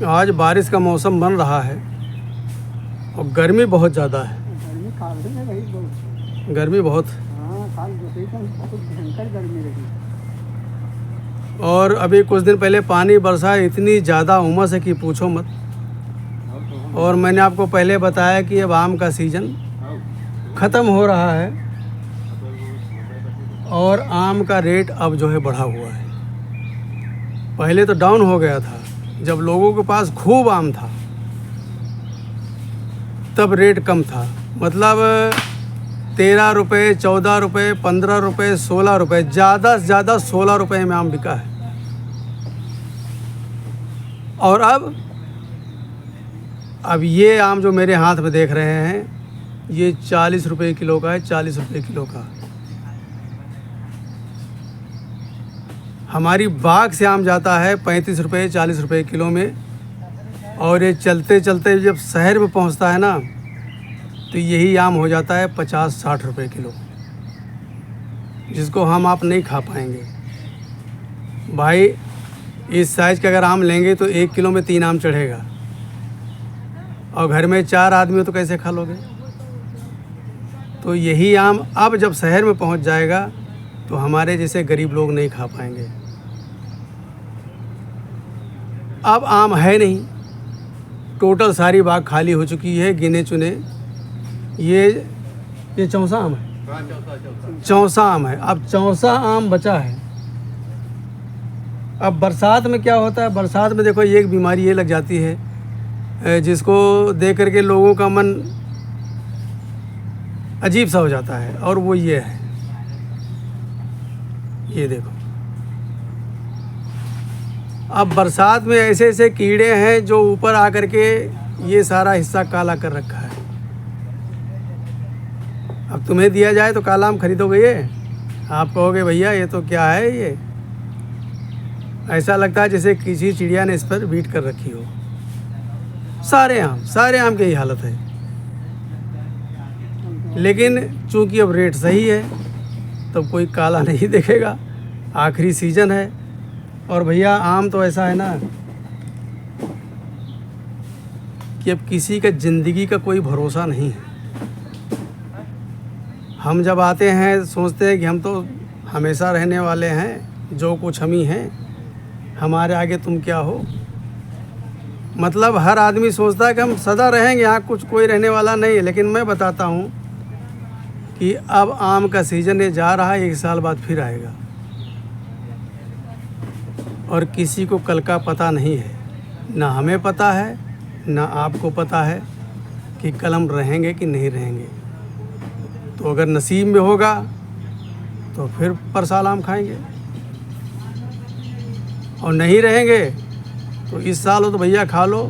आज बारिश का मौसम बन रहा है और गर्मी बहुत ज़्यादा है। गर्मी काल में रही बहुत। गर्मी बहुत। हाँ, काल बहुत भयंकर गर्मी रही। और अभी कुछ दिन पहले पानी बरसा, इतनी ज़्यादा उमस है कि पूछो मत। और मैंने आपको पहले बताया कि अब आम का सीज़न ख़त्म हो रहा है और आम का रेट अब जो है बढ़ा हुआ है। पहले तो डाउन हो गया था, जब लोगों के पास खूब आम था तब रेट कम था। मतलब 13 रुपये, 14 रुपये, 15 रुपये, 16 रुपये, ज़्यादा से ज़्यादा 16 रुपये में आम बिका है। और अब ये आम जो मेरे हाथ में देख रहे हैं, ये 40 रुपये किलो का है। 40 रुपये किलो का। हमारी बाग से आम जाता है 35 रुपये, 40 रुपये किलो में। और ये चलते चलते जब शहर में पहुंचता है ना, तो यही आम हो जाता है 50-60 रुपये किलो, जिसको हम आप नहीं खा पाएंगे। भाई, इस साइज़ का अगर आम लेंगे तो 1 किलो में 3 आम चढ़ेगा, और घर में 4 आदमी हो तो कैसे खा लोगे। तो यही आम अब जब शहर में पहुंच जाएगा तो हमारे जैसे गरीब लोग नहीं खा पाएंगे। अब आम है नहीं, टोटल सारी बाग खाली हो चुकी है। गिने चुने ये चौसा आम है। चौसा आम है। अब चौसा आम बचा है। अब बरसात में क्या होता है, बरसात में देखो ये एक बीमारी ये लग जाती है जिसको देख करके लोगों का मन अजीब सा हो जाता है, और वो ये है, ये देखो। अब बरसात में ऐसे ऐसे कीड़े हैं जो ऊपर आकर के ये सारा हिस्सा काला कर रखा है। अब तुम्हें दिया जाए तो काला आम खरीदोगे ये? आप कहोगे भैया ये तो क्या है, ये ऐसा लगता है जैसे किसी चिड़िया ने इस पर बीट कर रखी हो। सारे आम की यही हालत है। लेकिन चूंकि अब रेट सही है तब कोई काला नहीं देखेगा। आखिरी सीज़न है। और भैया आम तो ऐसा है ना कि अब किसी का ज़िंदगी का कोई भरोसा नहीं है। हम जब आते हैं सोचते हैं कि हम तो हमेशा रहने वाले हैं, जो कुछ हम ही हैं, हमारे आगे तुम क्या हो। मतलब हर आदमी सोचता है कि हम सदा रहेंगे, यहाँ कुछ कोई रहने वाला नहीं है। लेकिन मैं बताता हूँ कि अब आम का सीज़न ये जा रहा है, 1 साल बाद फिर आएगा, और किसी को कल का पता नहीं है। ना हमें पता है, ना आपको पता है कि कल हम रहेंगे कि नहीं रहेंगे। तो अगर नसीब में होगा तो फिर पर साल आम खाएंगे, और नहीं रहेंगे तो इस साल हो तो भैया खा लो।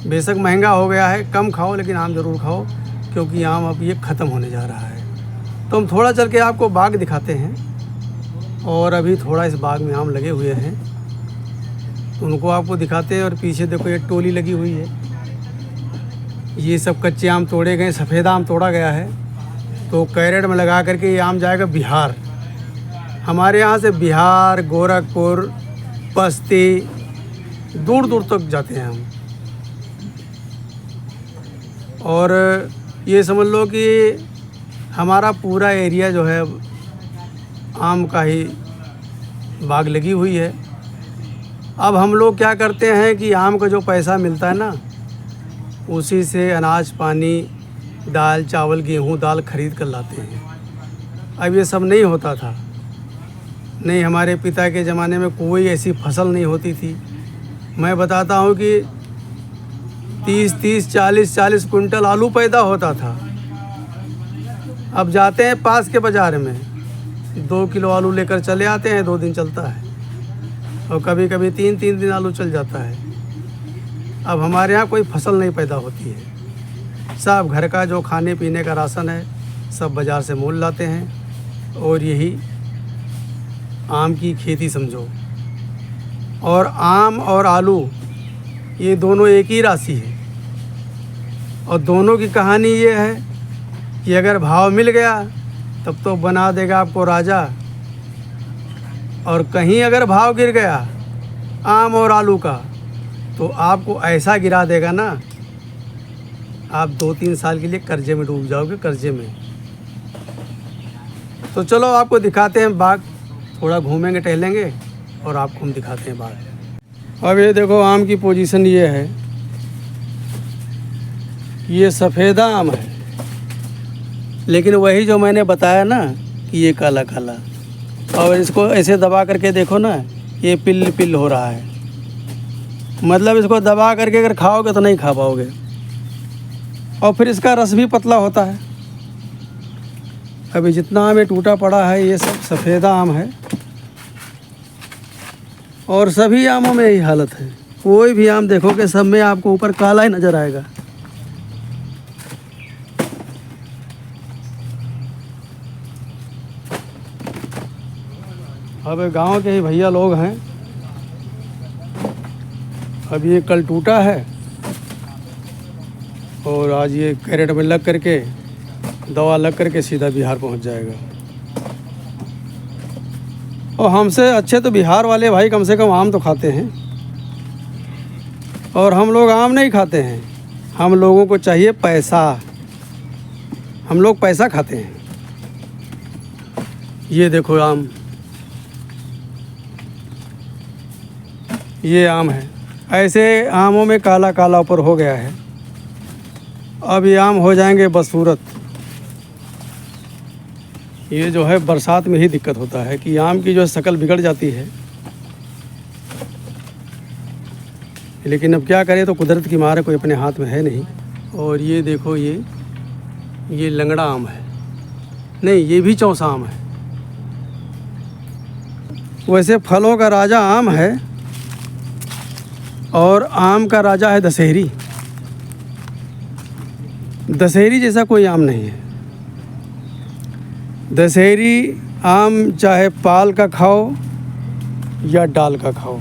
बेशक महंगा हो गया है, कम खाओ, लेकिन आम ज़रूर खाओ, क्योंकि आम अब ये ख़त्म होने जा रहा है। तो हम थोड़ा चल के आपको बाग दिखाते हैं। और अभी थोड़ा इस बाग में आम लगे हुए हैं तो उनको आपको दिखाते हैं। और पीछे देखो ये टोली लगी हुई है, ये सब कच्चे आम तोड़े गए, सफ़ेद आम तोड़ा गया है। तो कैरेट में लगा करके ये आम जाएगा बिहार। हमारे यहाँ से बिहार, गोरखपुर, बस्ती, दूर दूर तक जाते हैं हम। और ये समझ लो कि हमारा पूरा एरिया जो है आम का ही बाग लगी हुई है। अब हम लोग क्या करते हैं कि आम का जो पैसा मिलता है ना, उसी से अनाज पानी, दाल चावल, गेहूँ दाल खरीद कर लाते हैं। अब ये सब नहीं होता था। नहीं, हमारे पिता के ज़माने में कोई ऐसी फसल नहीं होती थी। मैं बताता हूँ कि 30-30, 40-40 कुंटल आलू पैदा होता था। अब जाते हैं पास के बाज़ार में, 2 किलो आलू लेकर चले आते हैं, 2 दिन चलता है, और कभी कभी 3-3 दिन आलू चल जाता है। अब हमारे यहाँ कोई फसल नहीं पैदा होती है। सब घर का जो खाने पीने का राशन है सब बाज़ार से मोल लाते हैं, और यही आम की खेती समझो। और आम और आलू ये दोनों एक ही राशि है, और दोनों की कहानी ये है कि अगर भाव मिल गया तब तो बना देगा आपको राजा, और कहीं अगर भाव गिर गया आम और आलू का तो आपको ऐसा गिरा देगा ना, आप 2-3 साल के लिए कर्जे में डूब जाओगे, कर्जे में। तो चलो आपको दिखाते हैं बाग, थोड़ा घूमेंगे टहलेंगे और आपको हम दिखाते हैं बाग। अब ये देखो आम की पोजीशन ये है, ये सफ़ेदा आम है, लेकिन वही जो मैंने बताया ना कि ये काला काला, और इसको ऐसे दबा करके देखो ना, ये पिल पिल हो रहा है। मतलब इसको दबा करके अगर खाओगे तो नहीं खा पाओगे, और फिर इसका रस भी पतला होता है। अभी जितना आम ये टूटा पड़ा है ये सब सफ़ेदा आम है, और सभी आमों में यही हालत है। कोई भी आम देखोगे सब में आपको ऊपर काला ही नज़र आएगा। अब गांव के ही भैया लोग हैं, अब ये कल टूटा है और आज ये कैरेट में लग करके, दवा लग करके सीधा बिहार पहुंच जाएगा। और हमसे अच्छे तो बिहार वाले भाई कम से कम आम तो खाते हैं, और हम लोग आम नहीं खाते हैं। हम लोगों को चाहिए पैसा, हम लोग पैसा खाते हैं। ये देखो आम, ये आम है। ऐसे आमों में काला काला ऊपर हो गया है। अब ये आम हो जाएंगे बदसूरत। ये जो है बरसात में ही दिक्कत होता है कि आम की जो शक्ल बिगड़ जाती है, लेकिन अब क्या करें, तो कुदरत की मार है, कोई अपने हाथ में है नहीं। और ये देखो ये लंगड़ा आम है, नहीं ये भी चौसा आम है। वैसे फलों का राजा आम है, और आम का राजा है दशहरी। दशहरी जैसा कोई आम नहीं है। दशहरी आम चाहे पाल का खाओ या डाल का खाओ।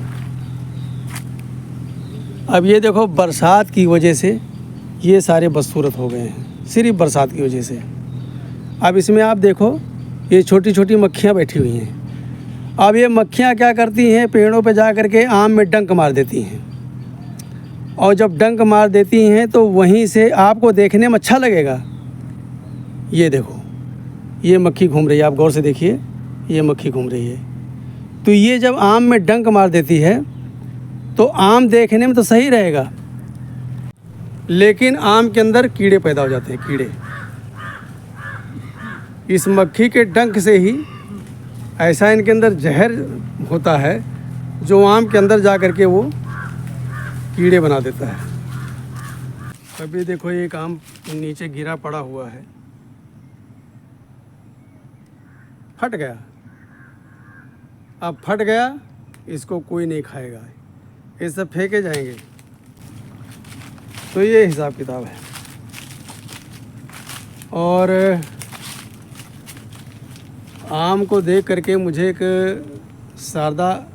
अब ये देखो बरसात की वजह से ये सारे बदसूरत हो गए हैं, सिर्फ बरसात की वजह से। अब इसमें आप देखो ये छोटी छोटी मक्खियाँ बैठी हुई हैं। अब ये मक्खियाँ क्या करती हैं, पेड़ों पे जा कर के आम में डंक मार देती हैं, और जब डंक मार देती हैं तो वहीं से आपको देखने में अच्छा लगेगा। ये देखो ये मक्खी घूम रही है, आप गौर से देखिए, ये मक्खी घूम रही है। तो ये जब आम में डंक मार देती है तो आम देखने में तो सही रहेगा, लेकिन आम के अंदर कीड़े पैदा हो जाते हैं, कीड़े। इस मक्खी के डंक से ही ऐसा इनके अंदर जहर होता है जो आम के अंदर जा कर के वो कीड़े बना देता है। अभी देखो ये आम नीचे गिरा पड़ा हुआ है, फट गया। अब फट गया, इसको कोई नहीं खाएगा, ये सब फेंके जाएंगे। तो ये हिसाब किताब है। और आम को देख करके मुझे एक शारदा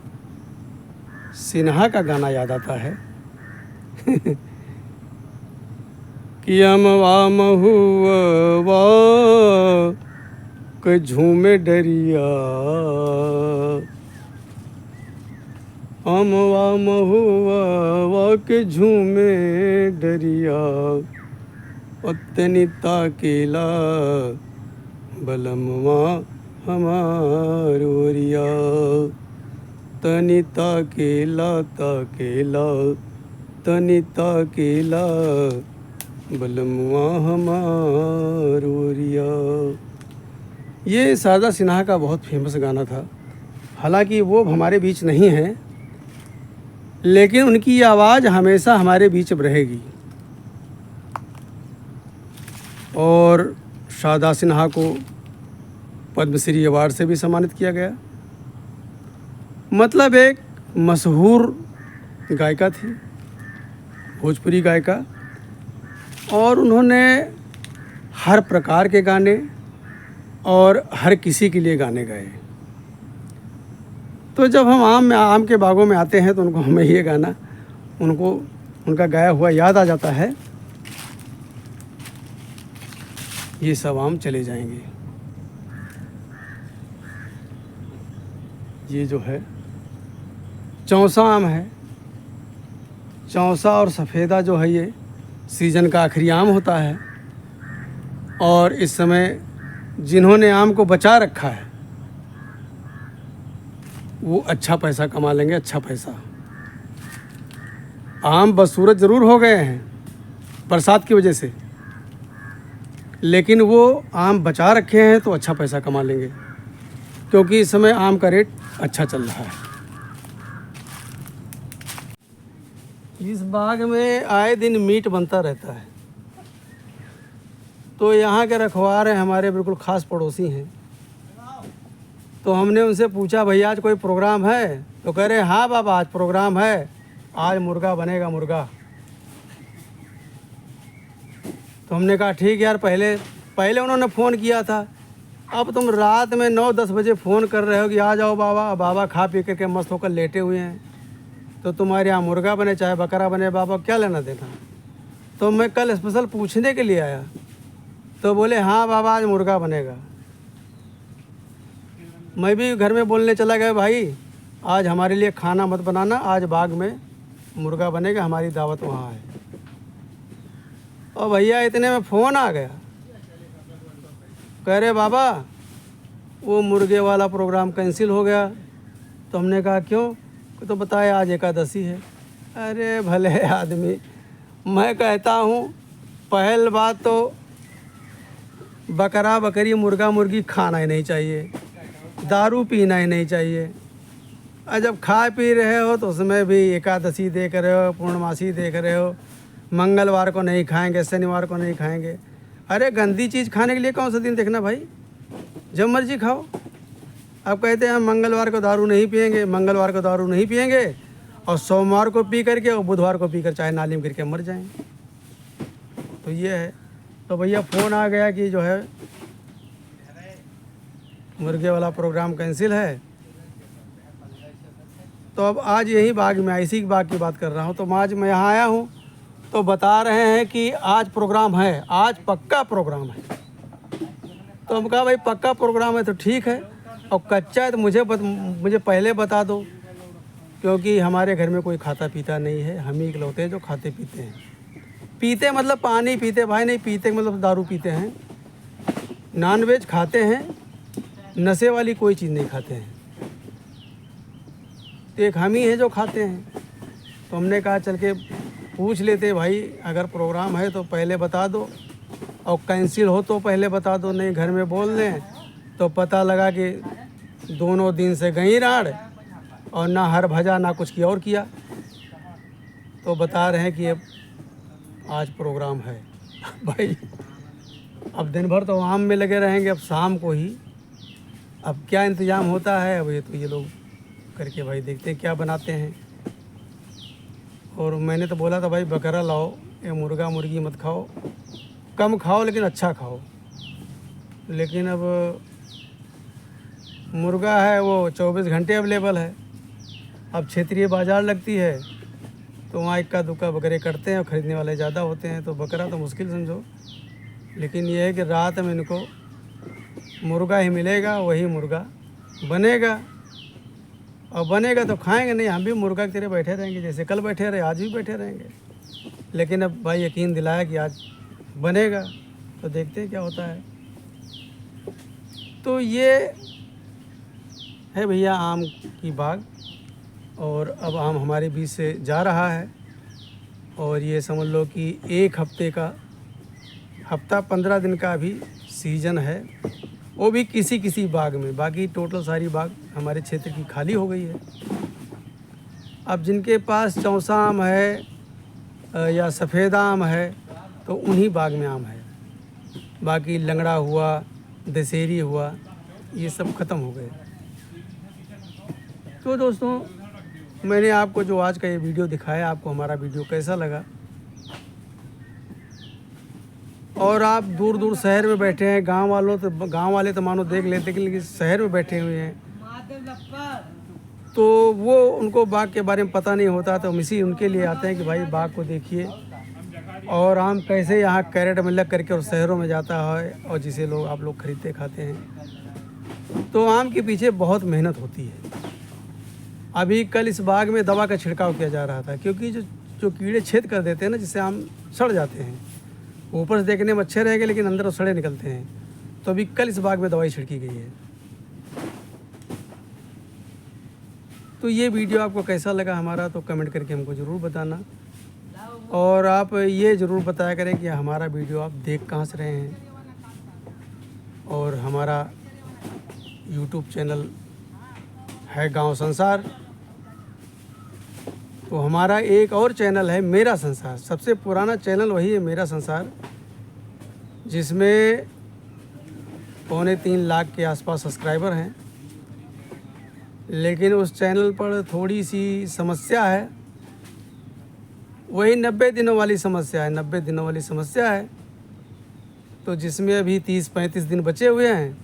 सिन्हा का गाना याद आता है कि अमवा महुआ के झूमे डरिया, अमवा महुआ के झूमे डरिया, उतनी ताकेला बलमवा हमारोरिया, तनी ताकेला ताकेला, तनी ताकेला बलमवा हमारोरिया। ये शारदा सिन्हा का बहुत फेमस गाना था। हालांकि वो हमारे बीच नहीं है, लेकिन उनकी आवाज़ हमेशा हमारे बीच रहेगी। और शारदा सिन्हा को पद्मश्री अवार्ड से भी सम्मानित किया गया। मतलब एक मशहूर गायिका थी, भोजपुरी गायिका, और उन्होंने हर प्रकार के गाने और हर किसी के लिए गाने गाए। तो जब हम आम के बागों में आते हैं तो उनको हमें ये गाना उनको उनका गाया हुआ याद आ जाता है। ये सब आम चले जाएंगे। ये जो है चौसा आम है, चौसा और सफ़ेदा जो है ये सीज़न का आखिरी आम होता है, और इस समय जिन्होंने आम को बचा रखा है वो अच्छा पैसा कमा लेंगे, अच्छा पैसा। आम बदसूरत ज़रूर हो गए हैं बरसात की वजह से, लेकिन वो आम बचा रखे हैं तो अच्छा पैसा कमा लेंगे, क्योंकि इस समय आम का रेट अच्छा चल रहा है। इस बाग में आए दिन मीट बनता रहता है, तो यहाँ के रखवार हैं हमारे बिल्कुल ख़ास पड़ोसी हैं। तो हमने उनसे पूछा भैया आज कोई प्रोग्राम है? तो कह रहे हाँ बाबा आज प्रोग्राम है, आज मुर्गा बनेगा मुर्गा। तो हमने कहा ठीक यार, पहले उन्होंने फ़ोन किया था, अब तुम रात में 9-10 बजे फ़ोन कर रहे हो कि आ जाओ बाबा। बाबा खा पी करके मस्त होकर लेटे हुए हैं, तो तुम्हारे यहाँ मुर्गा बने चाहे बकरा बने, बाबा क्या लेना देना। तो मैं कल स्पेशल पूछने के लिए आया, तो बोले हाँ बाबा आज मुर्गा बनेगा। मैं भी घर में बोलने चला गया भाई आज हमारे लिए खाना मत बनाना, आज बाग में मुर्गा बनेगा, हमारी दावत वहाँ है। और भैया इतने में फ़ोन आ गया, कह रहे बाबा वो मुर्गे वाला प्रोग्राम कैंसिल हो गया। तो हमने कहा क्यों? तो बताए आज एकादशी है। अरे भले आदमी, मैं कहता हूँ पहल बात तो बकरा बकरी मुर्गा मुर्गी खाना ही नहीं चाहिए, दारू पीना ही नहीं चाहिए। और जब खा पी रहे हो तो उसमें भी एकादशी देख रहे हो, पूर्णमासी देख रहे हो, मंगलवार को नहीं खाएंगे, शनिवार को नहीं खाएंगे। अरे गंदी चीज़ खाने के लिए कौन सा दिन देखना भाई, जब मर्जी खाओ। अब कहते हैं हम मंगलवार को दारू नहीं पिएंगे, मंगलवार को दारू नहीं पिएंगे और सोमवार को पी करके और बुधवार को पी कर चाहे नाली में गिर के मर जाएं। तो ये है। तो भैया फ़ोन आ गया कि जो है मुर्गे वाला प्रोग्राम कैंसिल है। तो अब आज यही बाग में, इसी बाग की बात कर रहा हूँ। तो आज मैं यहाँ आया हूँ तो बता रहे हैं कि आज प्रोग्राम है, आज पक्का प्रोग्राम है। तो हम कहा भाई पक्का प्रोग्राम है तो ठीक है, और कच्चा है तो मुझे पहले बता दो, क्योंकि हमारे घर में कोई खाता पीता नहीं है, हम ही इकलौते हैं जो खाते पीते हैं। पीते मतलब पानी पीते भाई, नहीं पीते मतलब दारू पीते हैं, नॉनवेज खाते हैं, नशे वाली कोई चीज़ नहीं खाते हैं। तो एक हम ही हैं जो खाते हैं। तो हमने कहा चल के पूछ लेते भाई, अगर प्रोग्राम है तो पहले बता दो, और कैंसिल हो तो पहले बता दो, नहीं घर में बोल दें तो पता लगा कि दोनों दिन से गई राड़ और ना हर भजा ना कुछ किया और किया। तो बता रहे हैं कि अब आज प्रोग्राम है। भाई अब दिन भर तो आम में लगे रहेंगे, अब शाम को ही अब क्या इंतज़ाम होता है। अब ये लोग करके भाई देखते हैं क्या बनाते हैं। और मैंने तो बोला था भाई बकरा लाओ, ये मुर्गा मुर्गी मत खाओ, कम खाओ लेकिन अच्छा खाओ। लेकिन अब मुर्गा है वो 24 घंटे अवेलेबल है। अब क्षेत्रीय बाज़ार लगती है तो वहाँ इक्का दुक्का बकरे कटते हैं और ख़रीदने वाले ज़्यादा होते हैं, तो बकरा तो मुश्किल समझो। लेकिन ये है कि रात में इनको मुर्गा ही मिलेगा, वही मुर्गा बनेगा, और बनेगा तो खाएंगे, नहीं हम भी मुर्गा की तरह बैठे रहेंगे, जैसे कल बैठे रहे आज भी बैठे रहेंगे। लेकिन अब भाई यकीन दिलाया कि आज बनेगा, तो देखते हैं क्या होता है। तो ये है भैया आम की बाग, और अब आम हमारे बीच से जा रहा है। और ये समझ लो कि एक हफ्ते का, हफ्ता 15 दिन का भी सीज़न है, वो भी किसी किसी बाग में। बाकी टोटल सारी बाग हमारे क्षेत्र की खाली हो गई है। अब जिनके पास चौसा आम है या सफ़ेदा आम है तो उन्हीं बाग में आम है, बाकी लंगड़ा हुआ, दशहरी हुआ, ये सब ख़त्म हो गए। तो दोस्तों मैंने आपको जो आज का ये वीडियो दिखाया, आपको हमारा वीडियो कैसा लगा? और आप दूर दूर शहर में बैठे हैं, गांव वाले तो मानो देख लेते, लेकिन शहर में बैठे हुए हैं तो वो उनको बाग के बारे में पता नहीं होता। तो हम इसी उनके लिए आते हैं कि भाई बाग को देखिए, और आम कैसे यहाँ कैरेट में लग करके और शहरों में जाता है, और जिसे आप लोग खरीदते खाते हैं। तो आम के पीछे बहुत मेहनत होती है। अभी कल इस बाग में दवा का छिड़काव किया जा रहा था, क्योंकि जो जो कीड़े छेद कर देते हैं ना, जिससे आम सड़ जाते हैं। ऊपर से देखने में अच्छे रहेंगे लेकिन अंदर वो सड़े निकलते हैं। तो अभी कल इस बाग में दवाई छिड़की गई है। तो ये वीडियो आपको कैसा लगा हमारा, तो कमेंट करके हमको ज़रूर बताना। और आप ये ज़रूर बताया करें कि हमारा वीडियो आप देख कहाँ से रहे हैं। और हमारा YouTube चैनल है गांव संसार। तो हमारा एक और चैनल है मेरा संसार। सबसे पुराना चैनल वही है मेरा संसार, जिसमें 2.25 लाख के आसपास सब्सक्राइबर हैं। लेकिन उस चैनल पर थोड़ी सी समस्या है, वही 90 दिनों वाली समस्या है। 90 दिनों वाली समस्या है, तो जिसमें अभी 30-35 दिन बचे हुए हैं।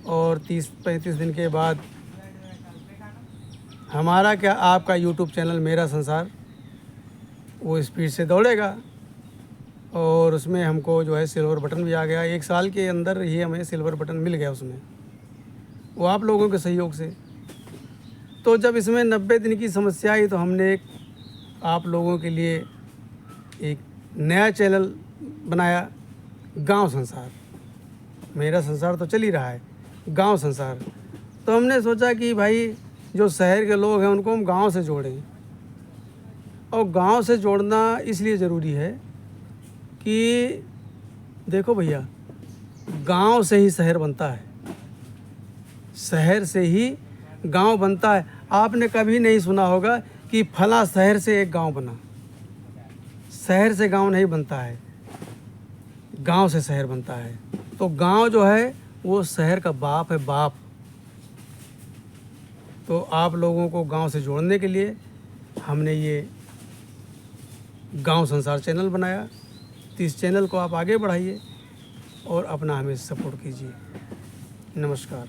और 30-35 दिन के बाद हमारा क्या, आपका YouTube चैनल मेरा संसार वो स्पीड से दौड़ेगा। और उसमें हमको जो है सिल्वर बटन भी आ गया। 1 साल के अंदर ही हमें सिल्वर बटन मिल गया उसमें, वो आप लोगों के सहयोग से। तो जब इसमें 90 दिन की समस्या आई, तो हमने एक आप लोगों के लिए एक नया चैनल बनाया, गांव संसार। मेरा संसार तो चल ही रहा है, गांव संसार। तो हमने सोचा कि भाई जो शहर के लोग हैं उनको हम गांव से जोड़ें। और गांव से जोड़ना इसलिए ज़रूरी है कि देखो भैया, गांव से ही शहर बनता है, शहर से ही गांव बनता है। आपने कभी नहीं सुना होगा कि फला शहर से एक गांव बना। शहर से गांव नहीं बनता है, गांव से शहर बनता है। तो गांव जो है वो शहर का बाप है, बाप। तो आप लोगों को गांव से जोड़ने के लिए हमने ये गांव संसार चैनल बनाया। तो इस चैनल को आप आगे बढ़ाइए और अपना हमें सपोर्ट कीजिए। नमस्कार।